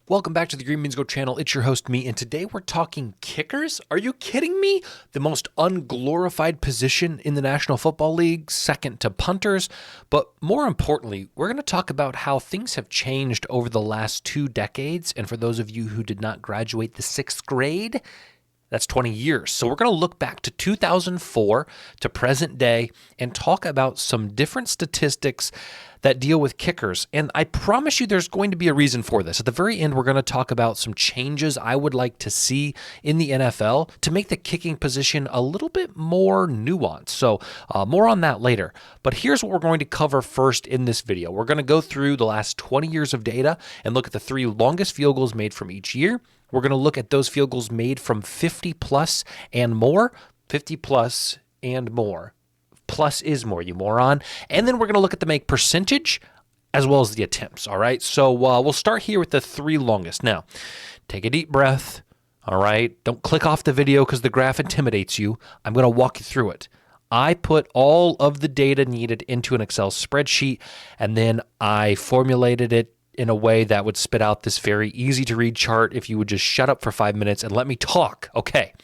Welcome back to the Green Beans Go channel. It's your host, me, and today we're talking kickers. Are you kidding me? The most unglorified position in the National Football League, second to punters. But more importantly, we're going to talk about how things have changed over the last 2 decades. And for those of you who did not graduate the 6th grade, that's 20 years. So we're going to look back to 2004 to present day and talk about some different statistics that deal with kickers. And I promise you there's going to be a reason for this. At the very end, we're going to talk about some changes I would like to see in the NFL to make the kicking position a little bit more nuanced. So more on that later. But here's what we're going to cover first in this video. We're going to go through the last 20 years of data and look at the 3 longest field goals made from each year. We're going to look at those field goals made from 50 plus and more. 50 plus and more. Plus is more, you moron. And then we're going to look at the make percentage as well as the attempts, all right? So we'll start here with the 3 longest. Now, take a deep breath, all right? Don't click off the video because the graph intimidates you. I'm going to walk you through it. I put all of the data needed into an Excel spreadsheet, and then I formulated it in a way that would spit out this very easy-to-read chart if you would just shut up for 5 minutes and let me talk. Okay,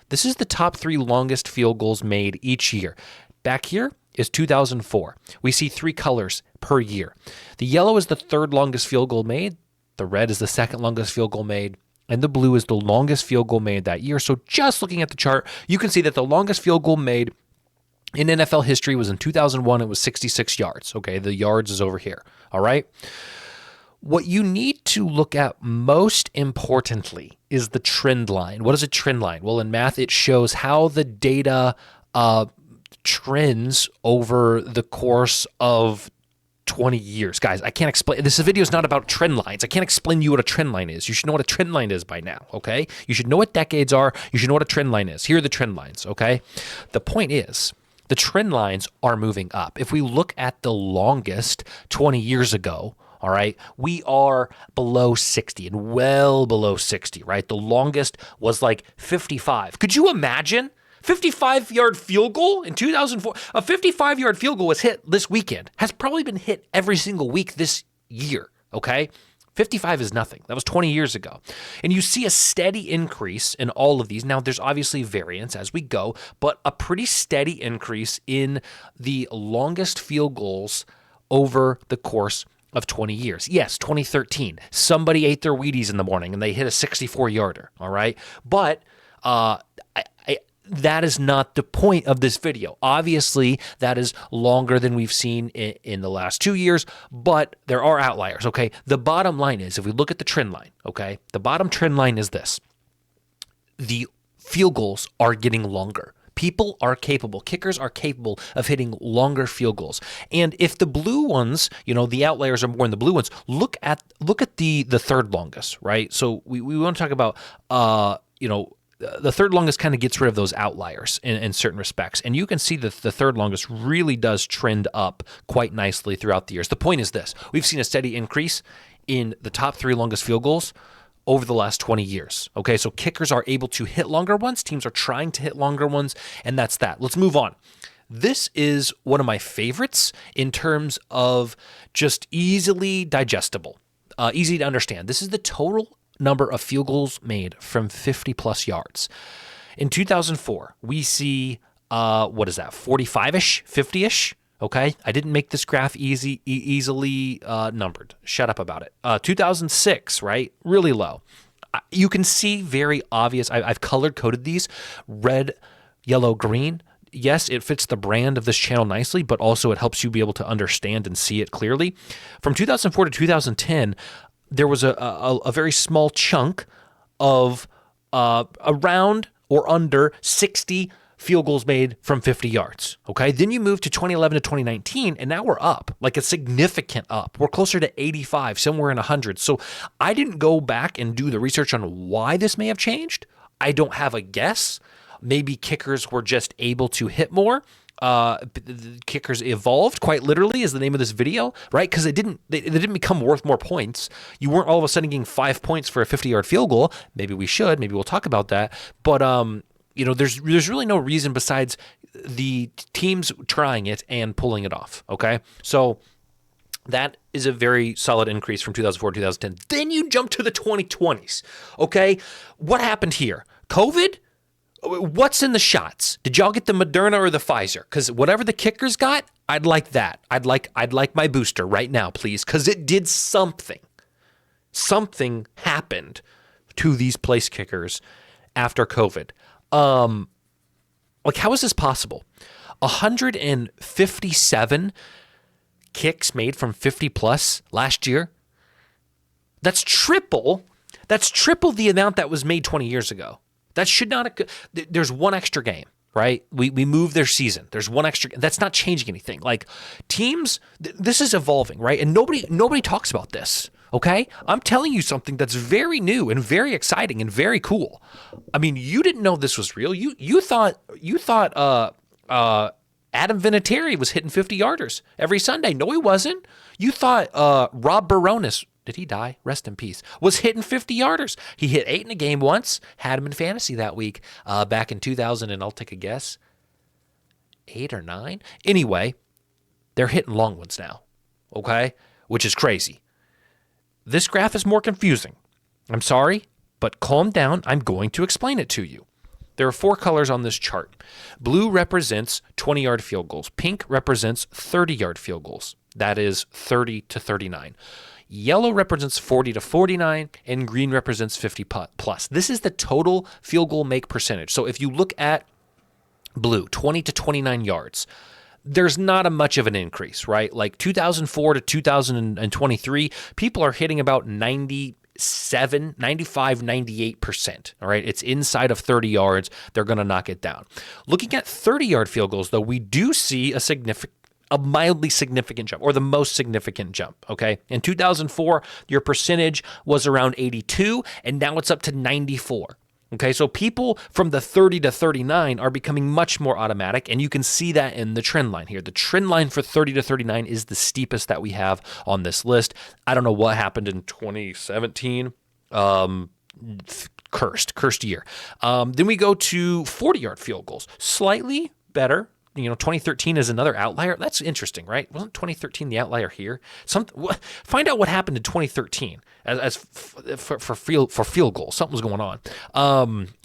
this is the top 3 longest field goals made each year. Back here is 2004. We see 3 colors per year. The yellow is the 3rd longest field goal made. The red is the 2nd longest field goal made. And the blue is the longest field goal made that year. So just looking at the chart, you can see that the longest field goal made in NFL history was in 2001. It was 66 yards. Okay, the yards is over here. All right. What you need to look at most importantly is the trend line. What is a trend line? Well, in math, it shows how the data trends over the course of 20 years. Guys, I can't explain. This video is not about trend lines. I can't explain to you what a trend line is. You should know what a trend line is by now, okay? You should know what decades are. You should know what a trend line is. Here are the trend lines, okay? The point is, the trend lines are moving up. If we look at the longest 20 years ago, all right, we are below 60 and well below 60, right? The longest was like 55. Could you imagine? 55-yard field goal in 2004. A 55-yard field goal was hit this weekend. Has probably been hit every single week this year, okay? 55 is nothing. That was 20 years ago. And you see a steady increase in all of these. Now, there's obviously variance as we go, but a pretty steady increase in the longest field goals over the course of 20 years. Yes, 2013. Somebody ate their Wheaties in the morning and they hit a 64-yarder, all right? But that is not the point of this video. Obviously, that is longer than we've seen in the last 2 years, but there are outliers, okay? The bottom line is, if we look at the trend line, okay, the bottom trend line is this. The field goals are getting longer. People are capable, kickers are capable of hitting longer field goals. And if the blue ones, you know, the outliers are more in the blue ones, look at the 3rd longest, right? So we want to talk about, the 3rd longest kind of gets rid of those outliers in certain respects. And you can see that the 3rd longest really does trend up quite nicely throughout the years. The point is this. We've seen a steady increase in the top 3 longest field goals over the last 20 years. Okay, so kickers are able to hit longer ones. Teams are trying to hit longer ones, and that's that. Let's move on. This is one of my favorites in terms of just easily digestible, easy to understand. This is the total number of field goals made from 50 plus yards. In 2004, we see, 45-ish, 50-ish, okay? I didn't make this graph easily numbered. Shut up about it. 2006, right? Really low. You can see very obvious, I've color-coded these, red, yellow, green. Yes, it fits the brand of this channel nicely, but also it helps you be able to understand and see it clearly. From 2004 to 2010, there was a very small chunk of around or under 60 field goals made from 50 yards, okay? Then you move to 2011 to 2019, and now we're up, like a significant up. We're closer to 85, somewhere in 100. So I didn't go back and do the research on why this may have changed. I don't have a guess. Maybe kickers were just able to hit more. The kickers evolved, quite literally, is the name of this video, right? Because they didn't become worth more points. You weren't all of a sudden getting 5 points for a 50-yard field goal. Maybe we should. Maybe we'll talk about that. But there's really no reason besides the teams trying it and pulling it off. Okay, so That is a very solid increase from 2004 to 2010. Then you jump to the 2020s. Okay, what happened here? COVID? What's in the shots? Did y'all get the Moderna or the Pfizer? Because whatever the kickers got, I'd like that. I'd like my booster right now, please, because it did something. Something happened to these place kickers after COVID. Like, how is this possible? 157 kicks made from 50 plus last year. That's triple the amount that was made 20 years ago. That should not. There's one extra game, right? We move their season. There's one extra. That's not changing anything. Like, teams, this is evolving, right? And nobody talks about this. Okay, I'm telling you something that's very new and very exciting and very cool. I mean, you didn't know this was real. You thought Adam Vinatieri was hitting 50-yarders every Sunday. No, he wasn't. You thought Rob Baronis, did he die? Rest in peace. Was hitting 50-yarders. He hit 8 in a game once. Had him in fantasy that week back in 2000, and I'll take a guess, 8 or 9. Anyway, they're hitting long ones now, okay, which is crazy. This graph is more confusing. I'm sorry, but calm down. I'm going to explain it to you. There are 4 colors on this chart. Blue represents 20-yard field goals. Pink represents 30-yard field goals. That is 30 to 39. Yellow represents 40 to 49, and green represents 50 plus. This is the total field goal make percentage. So if you look at blue, 20 to 29 yards, there's not a much of an increase, right? Like 2004 to 2023, people are hitting about 95, 98%. All right. It's inside of 30 yards. They're going to knock it down. Looking at 30-yard field goals, though, we do see a mildly significant jump, or the most significant jump, okay? In 2004, your percentage was around 82, and now it's up to 94. Okay, so people from the 30 to 39 are becoming much more automatic, and you can see that in the trend line here. The trend line for 30 to 39 is the steepest that we have on this list. I don't know what happened in 2017. Cursed year. Then we go to 40-yard field goals. Slightly better. 2013 is another outlier. That's interesting, right? Wasn't 2013 the outlier here? Find out what happened in 2013 for field goals. Something was going on.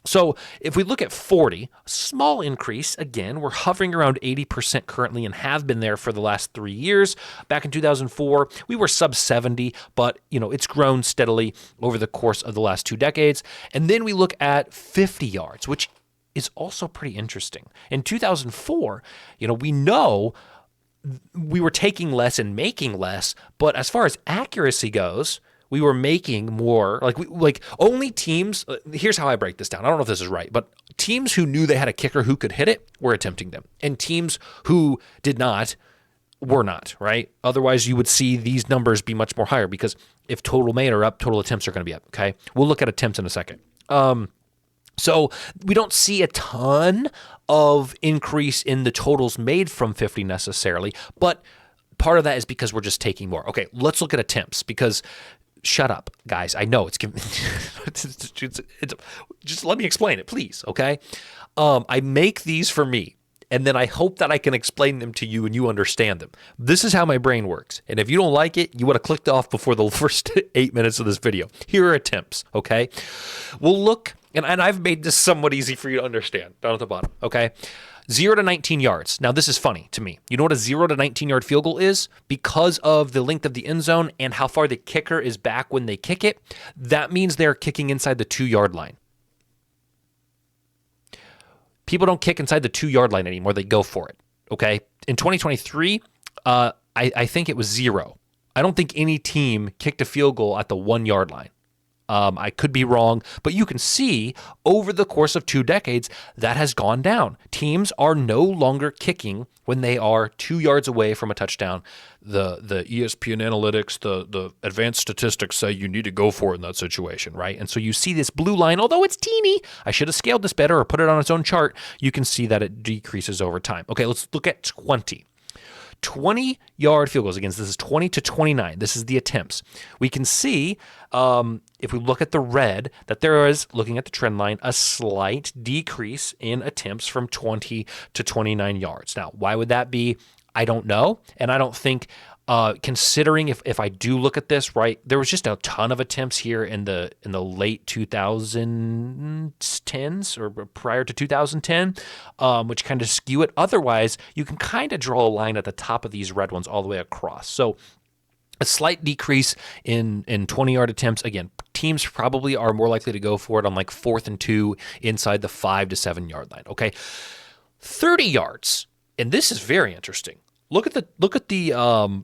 So if we look at 40, small increase. Again, we're hovering around 80% currently and have been there for the last 3 years. Back in 2004, we were sub 70, but it's grown steadily over the course of the last 2 decades. And then we look at 50 yards, which is also pretty interesting. In 2004, we know we were taking less and making less, but as far as accuracy goes, we were making more. Like only teams, here's how I break this down. I don't know if this is right, but teams who knew they had a kicker who could hit it were attempting them. And teams who did not were not, right? Otherwise, you would see these numbers be much more higher, because if total made are up, total attempts are going to be up, okay? We'll look at attempts in a second. So we don't see a ton of increase in the totals made from 50 necessarily, but part of that is because we're just taking more. Okay, let's look at attempts, because shut up, guys. I know it's just let me explain it, please, okay? I make these for me, and then I hope that I can explain them to you and you understand them. This is how my brain works, and if you don't like it, you would have clicked off before the first 8 minutes of this video. Here are attempts, okay? We'll look... And I've made this somewhat easy for you to understand down at the bottom, okay? 0 to 19 yards. Now, this is funny to me. You know what a 0 to 19-yard field goal is? Because of the length of the end zone and how far the kicker is back when they kick it, that means they're kicking inside the 2-yard line. People don't kick inside the 2-yard line anymore. They go for it, okay? In 2023, I think it was 0. I don't think any team kicked a field goal at the 1-yard line. I could be wrong, but you can see over the course of 2 decades that has gone down. Teams are no longer kicking when they are 2 yards away from a touchdown. The ESPN analytics, the advanced statistics say you need to go for it in that situation, right? And so you see this blue line, although it's teeny, I should have scaled this better or put it on its own chart. You can see that it decreases over time. Okay, let's look at 20. 20-yard field goals. Again, this is 20 to 29. This is the attempts. We can see, if we look at the red, that there is, looking at the trend line, a slight decrease in attempts from 20 to 29 yards. Now, why would that be? I don't know, and I don't think Considering if I do look at this, right, there was just a ton of attempts here in the late 2010s or prior to 2010, which kind of skew it. Otherwise, you can kind of draw a line at the top of these red ones all the way across. So a slight decrease in 20-yard attempts. Again, teams probably are more likely to go for it on like 4th and 2 inside the 5 to 7 yard line. Okay, 30 yards, and this is very interesting. Look at the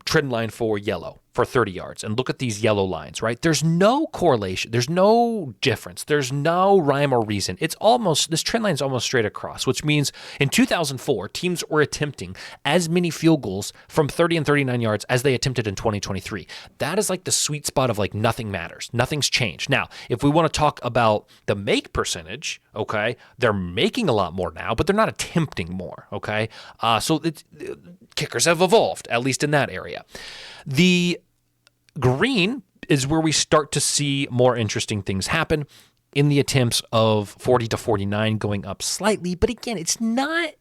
trend line for yellow for 30 yards, and look at these yellow lines, right? There's no correlation. There's no difference. There's no rhyme or reason. This trend line is almost straight across, which means in 2004, teams were attempting as many field goals from 30 and 39 yards as they attempted in 2023. That is like the sweet spot of like nothing matters. Nothing's changed. Now, if we want to talk about the make percentage, okay, they're making a lot more now, but they're not attempting more, okay? So kickers have evolved, at least in that area. The green is where we start to see more interesting things happen in the attempts of 40 to 49 going up slightly. But again, it's not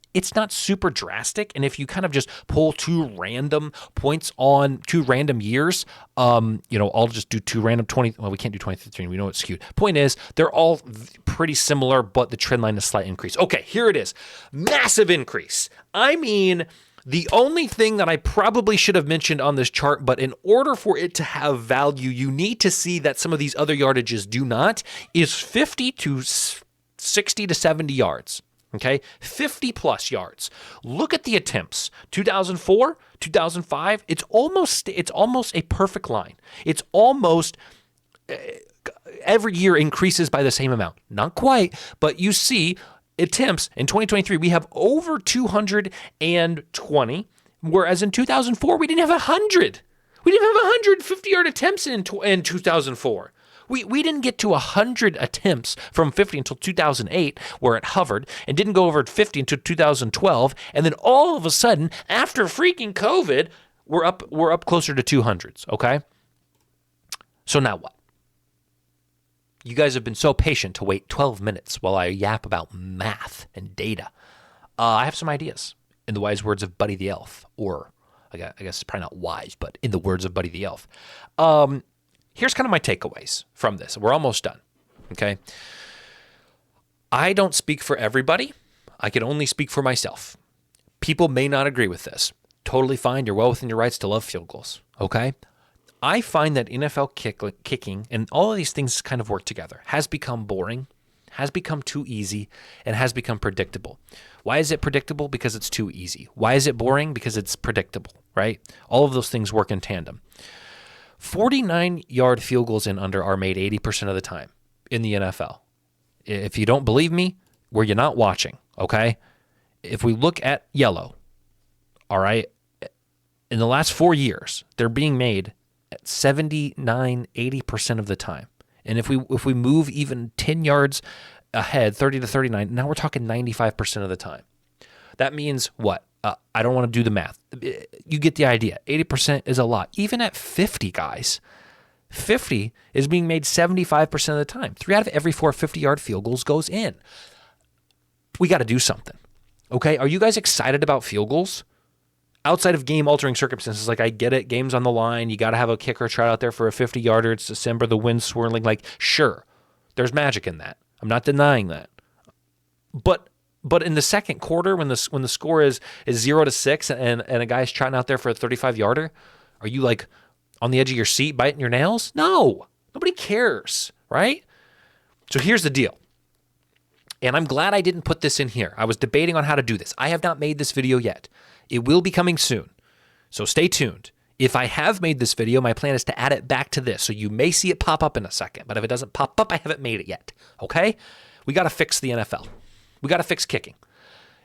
super drastic. And if you kind of just pull two random points on 2 random years, I'll just do 2 random 20. Well, we can't do 2013. We know it's skewed. Point is, they're all pretty similar, but the trend line is slight increase. Okay, here it is. Massive increase. I mean, the only thing that I probably should have mentioned on this chart, but in order for it to have value, you need to see that some of these other yardages do not, is 50 to 60 to 70 yards. Okay, 50 plus yards. Look at the attempts. 2004, 2005, it's almost a perfect line. It's almost every year increases by the same amount. Not quite, but you see attempts in 2023, we have over 220, whereas in 2004, we didn't have 100. We didn't have 150-yard attempts in 2004. We didn't get to 100 attempts from 50 until 2008, where it hovered, and didn't go over 50 until 2012, and then all of a sudden, after freaking COVID, we're up closer to 200s, okay? So now what? You guys have been so patient to wait 12 minutes while I yap about math and data. I have some ideas, in the wise words of Buddy the Elf, or I guess it's probably not wise, but in the words of Buddy the Elf. Here's kind of my takeaways from this. We're almost done, okay? I don't speak for everybody. I can only speak for myself. People may not agree with this. Totally fine. You're well within your rights to love field goals, okay? I find that NFL kicking and all of these things kind of work together has become boring, has become too easy, and has become predictable. Why is it predictable? Because it's too easy. Why is it boring? Because it's predictable, right? All of those things work in tandem. 49-yard field goals and under are made 80% of the time in the NFL. If you don't believe me, you're not watching, okay? If we look at yellow, all right, in the last 4 years, they're being made at 79, 80% of the time. And if we move even 10 yards ahead, 30 to 39, now we're talking 95% of the time. That means what? I don't want to do the math. You get the idea. 80% is a lot. Even at 50, guys, 50 is being made 75% of the time. 3 out of every 4 50-yard field goals goes in. We got to do something. Okay? Are you guys excited about field goals? Outside of game-altering circumstances, like I get it, game's on the line, you got to have a kicker try out there for a 50-yarder, it's December, the wind's swirling, like, sure, there's magic in that. I'm not denying that. But in the second quarter, when the score is 0-6 and a guy's trotting out there for a 35-yarder, are you like on the edge of your seat biting your nails? No. Nobody cares, right? So here's the deal. And I'm glad I didn't put this in here. I was debating on how to do this. I have not made this video yet. It will be coming soon. So stay tuned. If I have made this video, my plan is to add it back to this. So you may see it pop up in a second. But if it doesn't pop up, I haven't made it yet. Okay? We got to fix the NFL. We got to fix kicking.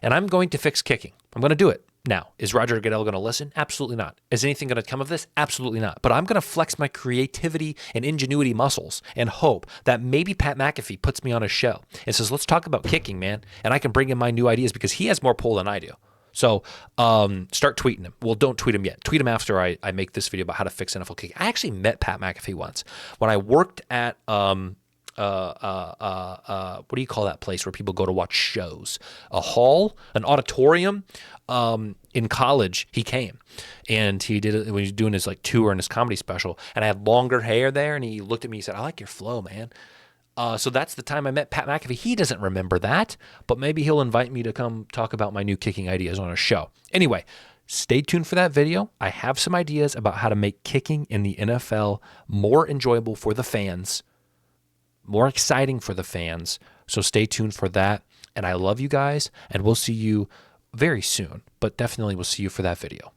And I'm going to fix kicking. I'm going to do it. Now, is Roger Goodell going to listen? Absolutely not. Is anything going to come of this? Absolutely not. But I'm going to flex my creativity and ingenuity muscles and hope that maybe Pat McAfee puts me on a show and says, let's talk about kicking, man. And I can bring in my new ideas because he has more pull than I do. So start tweeting him. Well, don't tweet him yet. Tweet him after I make this video about how to fix NFL kicking. I actually met Pat McAfee once when I worked at what do you call that place where people go to watch shows? A hall, an auditorium. In college, he came and he did it when he was doing his like tour and his comedy special. And I had longer hair there, and he looked at me and said, "I like your flow, man." So that's the time I met Pat McAfee. He doesn't remember that, but maybe he'll invite me to come talk about my new kicking ideas on a show. Anyway, stay tuned for that video. I have some ideas about how to make kicking in the NFL more enjoyable for the fans, more exciting for the fans. So stay tuned for that. And I love you guys, and we'll see you very soon, but definitely we'll see you for that video.